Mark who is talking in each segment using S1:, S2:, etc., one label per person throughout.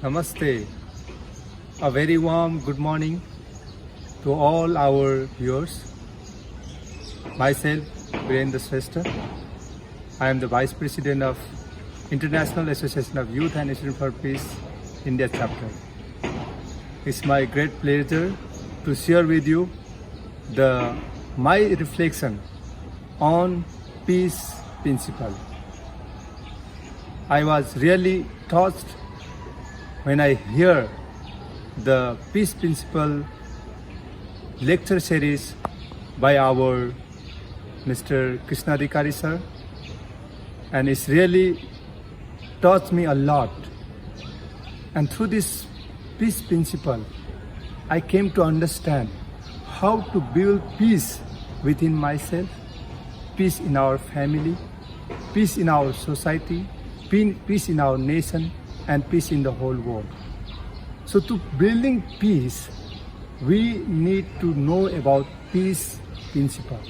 S1: Namaste. A very warm good morning to all our viewers. Myself, Birendra Shrestha. I am the Vice President of International Association of Youth and Students for Peace, India chapter. It's my great pleasure to share with you my reflection on peace principle. I was really touched when I hear the peace principle lecture series by our Mr. Krishna Adhikari sir, and it's really taught me a lot. And through this peace principle, I came to understand how to build peace within myself, peace in our family, peace in our society, peace in our nation, and peace in the whole world. So to building peace, we need to know about peace principle.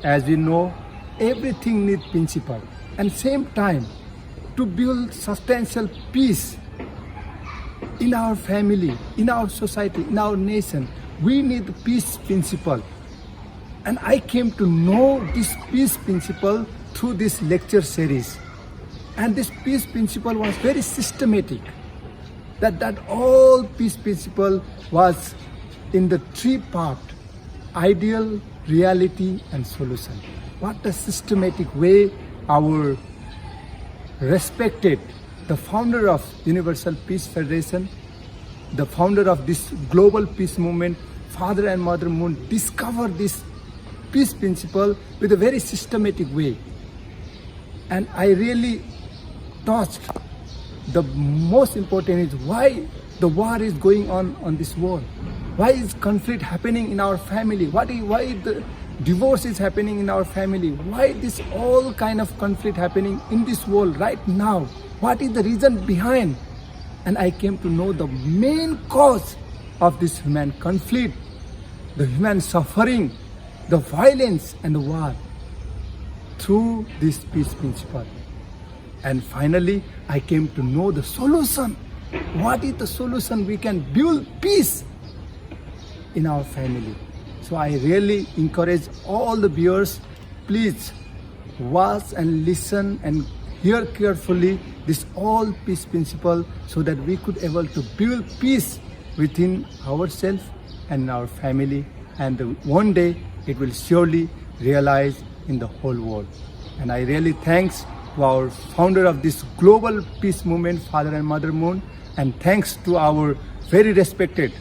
S1: As we know, everything needs principle. And same time, to build substantial peace in our family, in our society, in our nation, we need peace principle. And I came to know this peace principle through this lecture series. And this peace principle was very systematic. That all peace principle was in the three part: ideal, reality, and solution. What a systematic way our respected, the founder of Universal Peace Federation, the founder of this global peace movement, Father and Mother Moon, discovered this peace principle with a very systematic way. And I really touched the most important is why the war is going on this world. Why is conflict happening in our family? Why the divorce is happening in our family? Why this all kind of conflict happening in this world right now? What is the reason behind? And I came to know the main cause of this human conflict, the human suffering, the violence and the war through this peace principle. And finally, I came to know the solution. What is the solution? We can build peace in our family. So I really encourage all the viewers, please watch and listen and hear carefully this all peace principle so that we could able to build peace within ourselves and our family, and one day it will surely realize in the whole world. And I really thanks to our founder of this global peace movement, Father and Mother Moon, and thanks to our very respected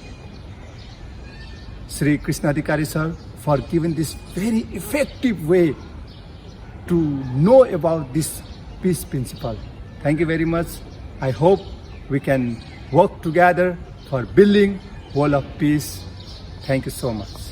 S1: Sri Krishna Adhikari sir for giving this very effective way to know about this peace principle. Thank you very much. I hope we can work together for building world of peace. Thank you so much.